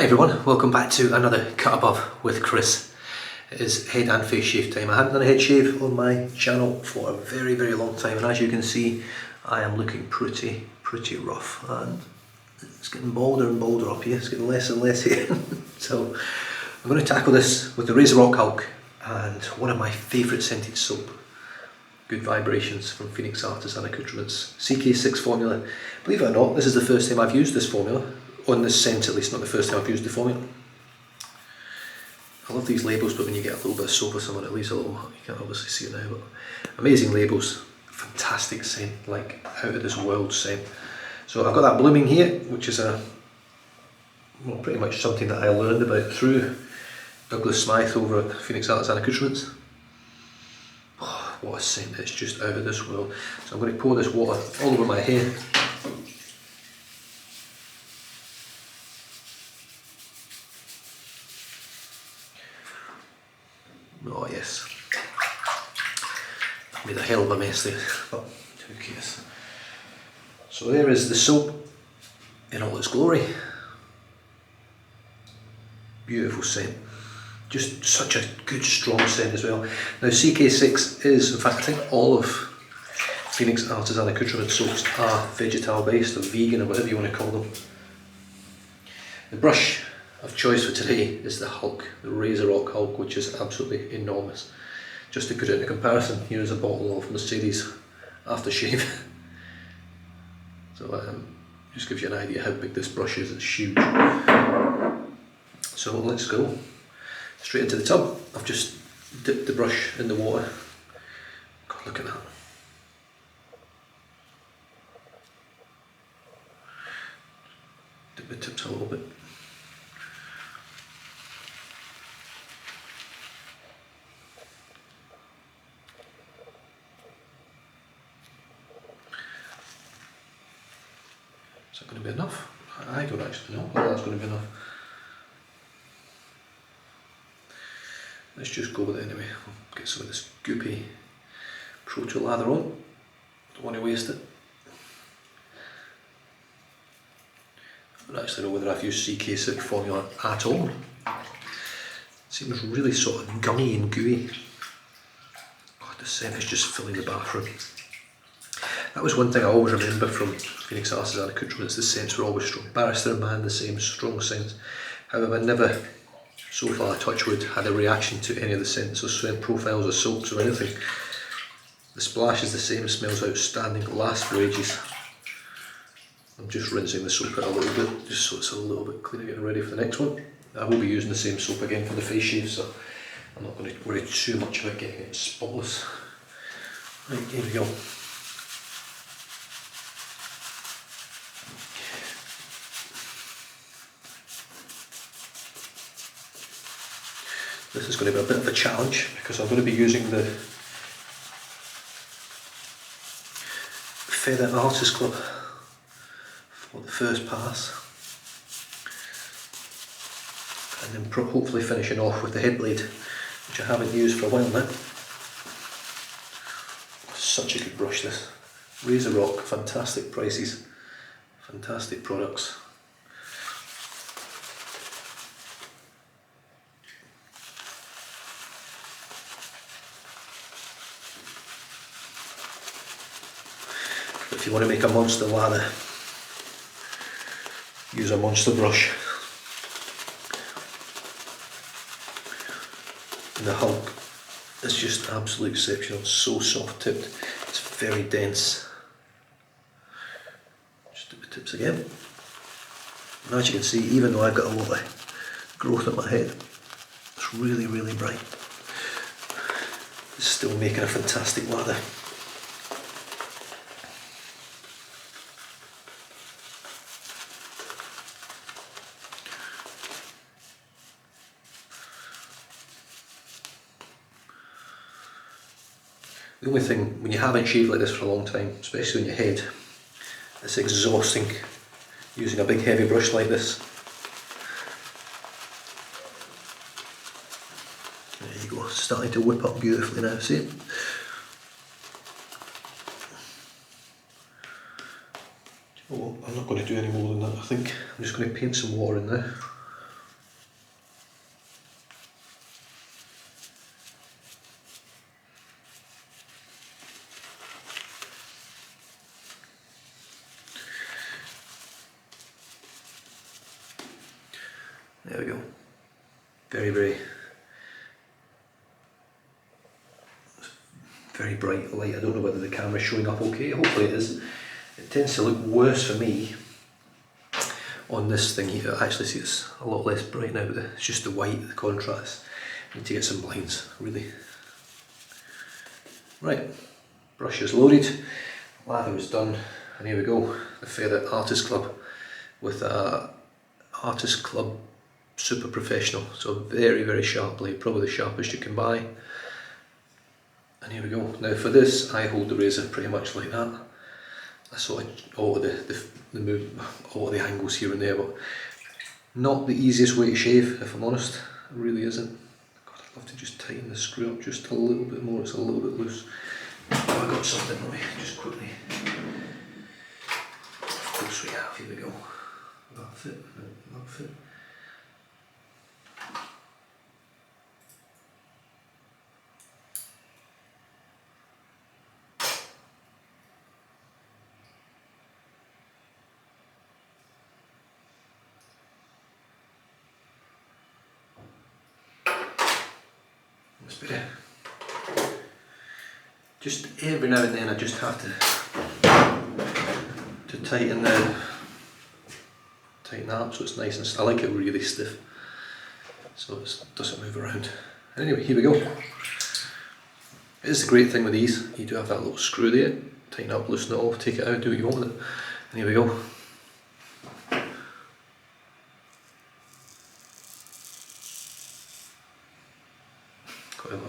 Hi everyone, welcome back to another Cut Above with Chris. It is head and face shave time. I haven't done a head shave on my channel for a very long time, and as you can see I am looking pretty rough, and it's getting bolder and bolder up here. It's getting less and less here. So I'm going to tackle this with the Razor Rock Hulk and one of my favourite scented soap, Good Vibrations from Phoenix Artisan Accoutrements, CK6 formula. Believe it or not, this is the first time I've used this formula, on this scent at least, not the first time I've used the formula. I love these labels, but when you get a little bit of soap or something, it leaves a little, you can't obviously see it now, but amazing labels, fantastic scent, like out of this world scent. So I've got that blooming here, which is pretty much something that I learned about through Douglas Smythe over at Phoenix Artisan Accoutrements. Oh, what a scent, it's just out of this world. So I'm going to pour this water all over my hair. Oh yes, made a hell of a mess there, but who cares. So there is the soap in all its glory. Beautiful scent, just such a good strong scent as well. Now CK6 is, in fact I think all of Phoenix Artisan Accoutrement soaps are vegetal based or vegan or whatever you want to call them. The brush of choice for today is the Hulk, the Razor Rock Hulk, which is absolutely enormous. Just to put it into comparison, here is a bottle of Mercedes aftershave. So just gives you an idea how big this brush is, it's huge. So let's go straight into the tub. I've just dipped the brush in the water. God, look at that. Dip the tips a little bit. Is that going to be enough? I don't actually know whether that's going to be enough. Let's just go with it anyway. We'll get some of this goopy proto lather on. Don't want to waste it. I don't actually know whether I've used CK6 formula at all. It seems really sort of gummy and gooey. God, the scent is just filling the bathroom. That was one thing I always remember from Phoenix Artisan Accoutrements, the scents were always strong. Barrister Man, the same, strong scents. However, I never, so far touch wood, had a reaction to any of the scents or scent profiles or soaps or anything. The splash is the same, smells outstanding, lasts for ages. I'm just rinsing the soap out a little bit, just so it's a little bit cleaner, getting ready for the next one. I will be using the same soap again for the face shave, so I'm not going to worry too much about getting it spotless. Right, here we go. This is going to be a bit of a challenge because I'm going to be using the Feather Artist Club for the first pass, and then hopefully finishing off with the head blade, which I haven't used for a while now. Such a good brush, this. Razor Rock, fantastic prices, fantastic products. If you want to make a monster lather, use a monster brush. And the Hulk is just absolutely exceptional, so soft tipped, it's very dense. Just do the tips again. And as you can see, even though I've got a lot of growth on my head, it's really bright. It's still making a fantastic lather. The only thing, when you haven't shaved like this for a long time, especially on your head, it's exhausting using a big heavy brush like this. There you go, starting to whip up beautifully now, see it? Oh, I'm not going to do any more than that, I think. I'm just going to paint some water in there. There we go. Very, very, very bright light. I don't know whether the camera's showing up okay. Hopefully it is. It tends to look worse for me on this thing here. I actually see it's a lot less bright now, but it's just the white, the contrast. I need to get some blinds, really. Right, brush is loaded, lather is done, and here we go. The Feather Artist Club with a Artist Club Super Professional. So very, very sharp blade, probably the sharpest you can buy. And here we go. Now for this, I hold the razor pretty much like that. I sort of alter the angles here and there, but not the easiest way to shave, if I'm honest. It really isn't. God, I'd love to just tighten the screw up just a little bit more. It's a little bit loose. Oh, I got something on me, just quickly. Of course we have. Here we go. That fit. That fit. Just every now and then I just have to tighten that up so it's nice and I like it really stiff so it doesn't move around. Anyway, here we go. It is the great thing with these, you do have that little screw there, tighten up, loosen it off, take it out, do what you want with it. And here we go.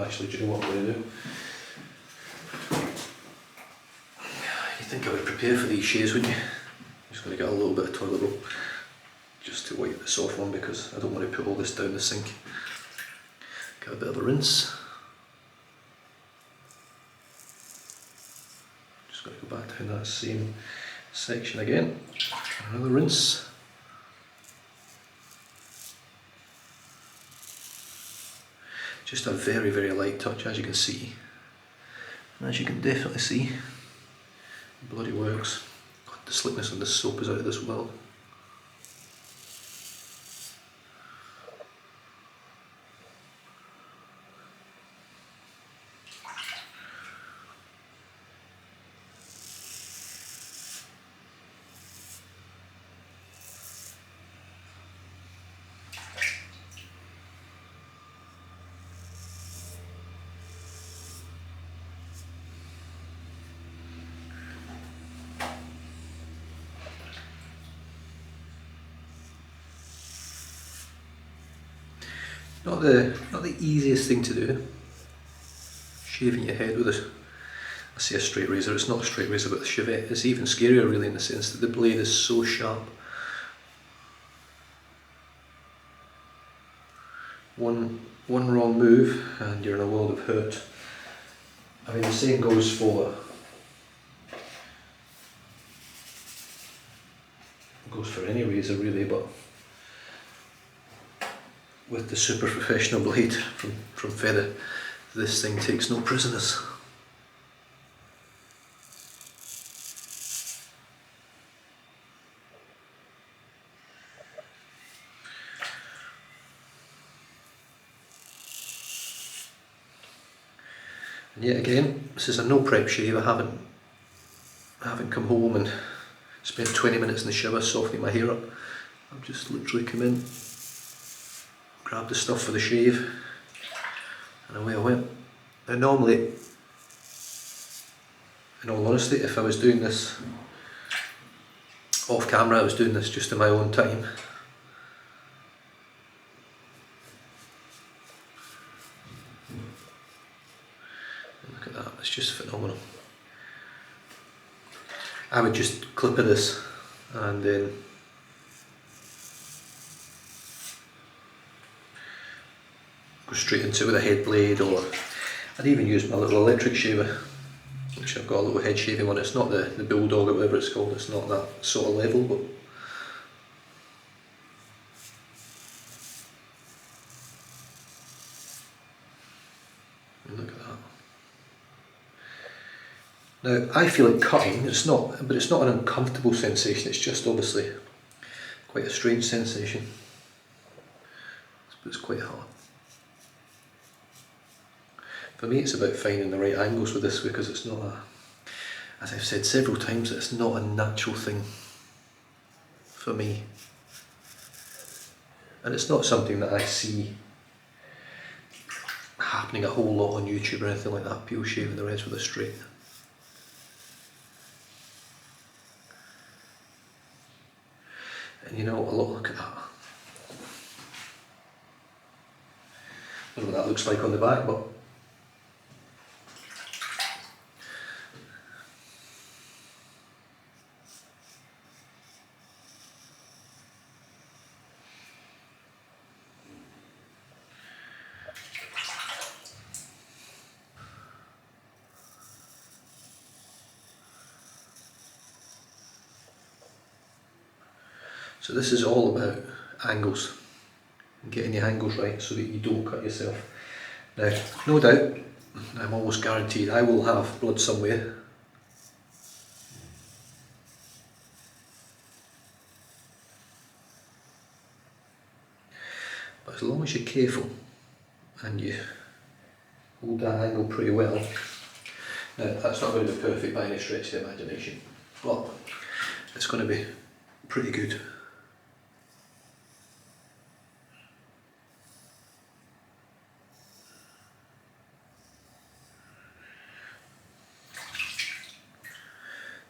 Actually, do you know what I'm going to do? You think I would prepare for these shaves, wouldn't you? I'm just going to get a little bit of toilet roll just to wipe this off on because I don't want to put all this down the sink. Get a bit of a rinse. Just going to go back down that same section again. Another rinse. Just a very, very light touch, as you can see. And as you can definitely see, it bloody works. God, the slickness on this soap is out of this world. Not the easiest thing to do, shaving your head with a straight razor. It's not a straight razor, but the chevette is even scarier really in the sense that the blade is so sharp. One wrong move and you're in a world of hurt. I mean, the same goes for any razor really, but with the super professional blade from Feather, this thing takes no prisoners. And yet again, this is a no prep shave. I haven't come home and spent 20 minutes in the shower softening my hair up. I've just literally come in, grab the stuff for the shave, and away I went. Now normally, in all honesty, if I was doing this off camera, I was doing this just in my own time. Look at that, it's just phenomenal. I would just clip of this and then go straight into it with a head blade, or I'd even use my little electric shaver, which I've got a little head shaving one. It's not the Bulldog or whatever it's called, it's not that sort of level, but look at that. Now I feel it cutting, but it's not an uncomfortable sensation, it's just obviously quite a strange sensation. but it's quite hard. For me, it's about finding the right angles with this, because it's not a, as I've said several times, it's not a natural thing for me. And it's not something that I see happening a whole lot on YouTube or anything like that, people shaving their heads with a straight. And you know, look at that. I don't know what that looks like on the back, but so this is all about angles, getting the angles right so that you don't cut yourself. Now, no doubt, I'm almost guaranteed I will have blood somewhere. But as long as you're careful and you hold that angle pretty well. Now, that's not going to be perfect by any stretch of the imagination, but it's going to be pretty good.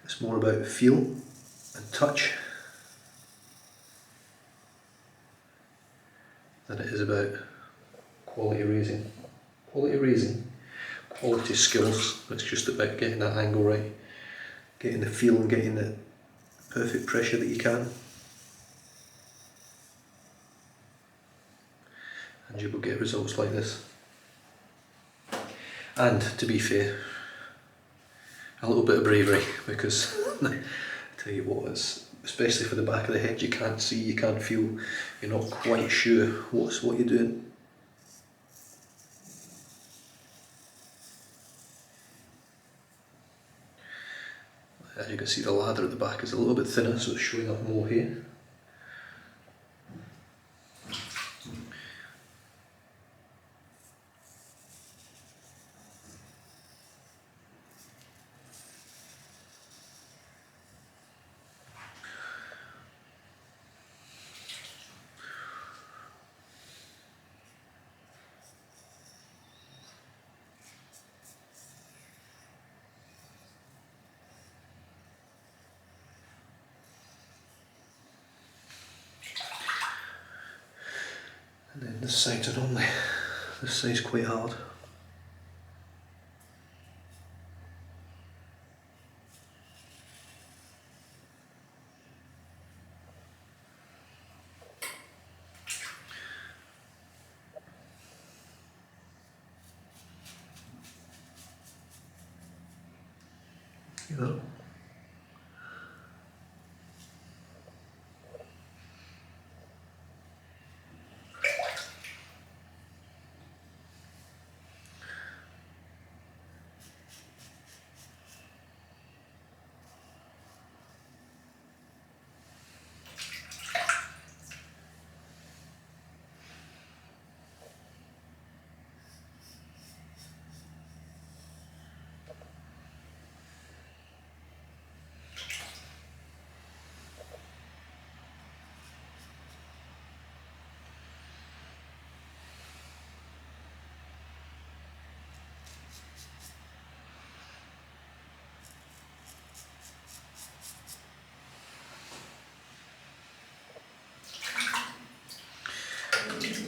It's more about feel and touch than it is about quality raising. Quality raising, quality skills, it's just about getting that angle right, getting the feel and getting the perfect pressure that you can. And you will get results like this. And to be fair, a little bit of bravery, because I tell you what, it's, especially for the back of the head, you can't see, you can't feel, you're not quite sure what you're doing. As you can see, the lather at the back is a little bit thinner, so it's showing up more here. And then this side's are normally, this side's quite hard. You know.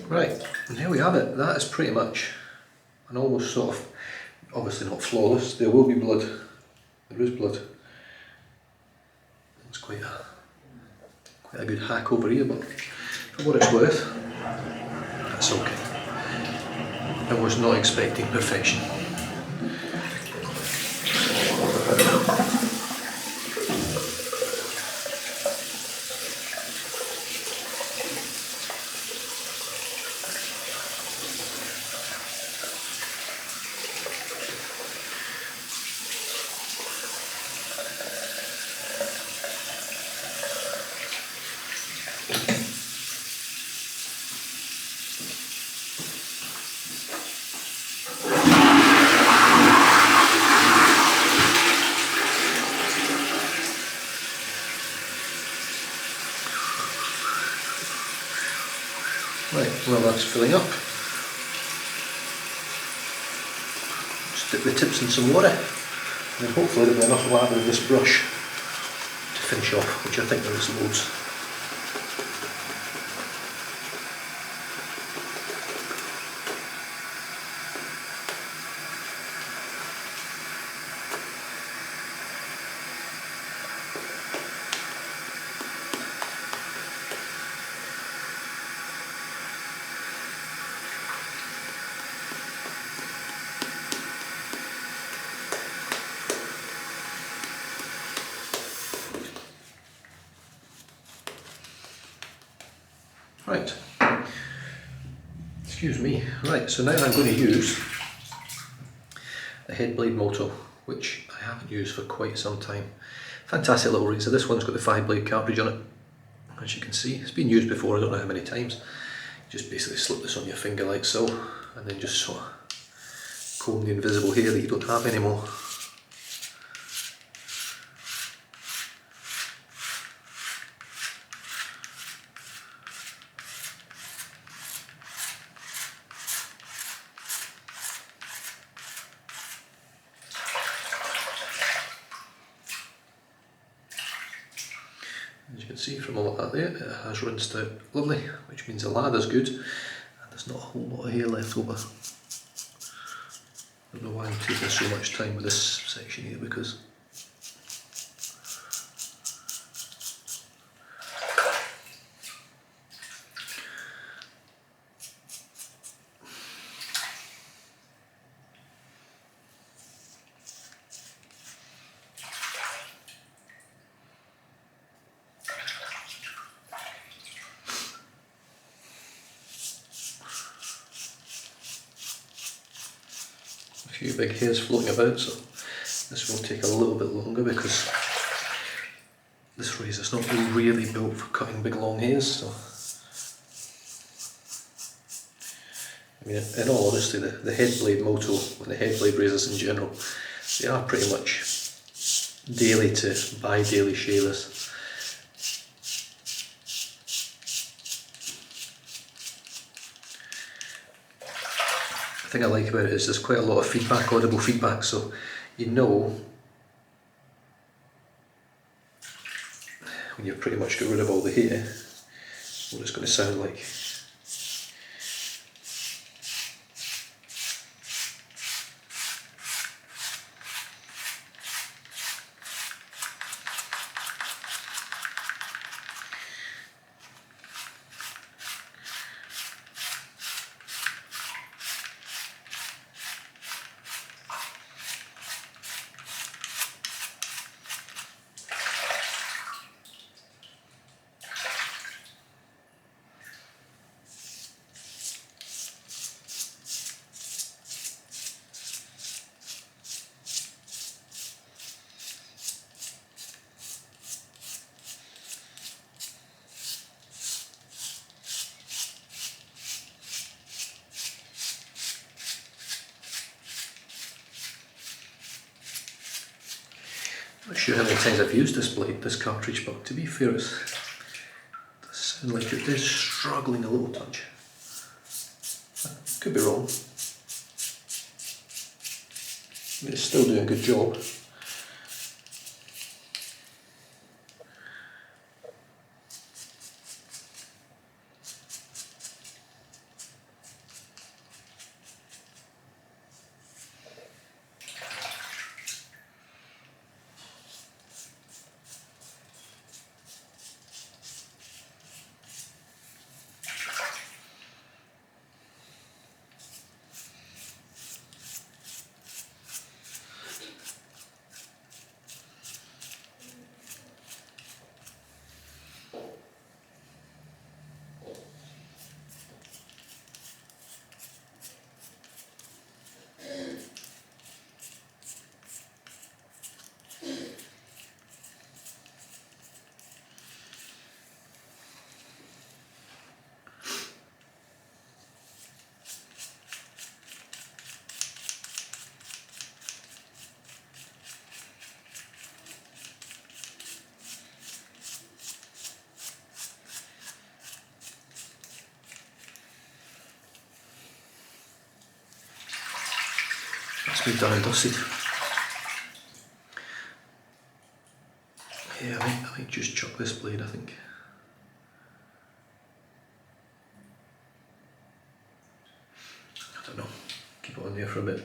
Right, and here we have it. That is pretty much an almost sort of, obviously not flawless, there will be blood, there is blood. It's quite a good hack over here, but for what it's worth, that's okay. I was not expecting perfection. Right, well that's filling up. Just dip the tips in some water, and then hopefully there'll be enough lather in this brush to finish off, which I think there is loads. Right, excuse me. Right, so now I'm going to use a head blade motor, which I haven't used for quite some time. Fantastic little razor. This one's got the 5-blade cartridge on it, as you can see. It's been used before, I don't know how many times. Just basically slip this on your finger like so, and then just sort of comb the invisible hair that you don't have anymore. As you can see from all of that there, it has rinsed out lovely, which means the lather's good, and there's not a whole lot of hair left over. I don't know why I'm taking so much time with this section here, because a few big hairs floating about, so this will take a little bit longer because this razor's not really built for cutting big long hairs. So, I mean, in all honesty, the head blade moto and the head blade razors in general, they are pretty much daily to bi-daily shavers. The thing I like about it is there's quite a lot of feedback, audible feedback, so you know when you've pretty much got rid of all the hair what it's going to sound like. I'm not sure how many times I've used this cartridge, but to be fair, it does sound like it is struggling a little touch. Could be wrong. But it's still doing a good job. We've done and dusted. Yeah, I might just chuck this blade, I think. I don't know. Keep it on there for a bit.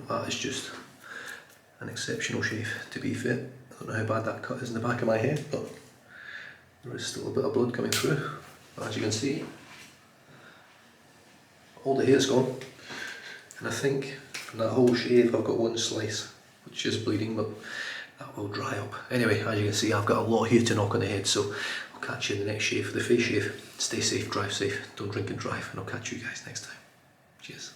That is just an exceptional shave, to be fair. I don't know how bad that cut is in the back of my head, but there is still a bit of blood coming through. As you can see, all the hair's gone, and I think from that whole shave I've got one slice which is bleeding, but that will dry up. Anyway, as you can see, I've got a lot of hair to knock on the head, so I'll catch you in the next shave for the face shave. Stay safe, drive safe, don't drink and drive, and I'll catch you guys next time. Cheers.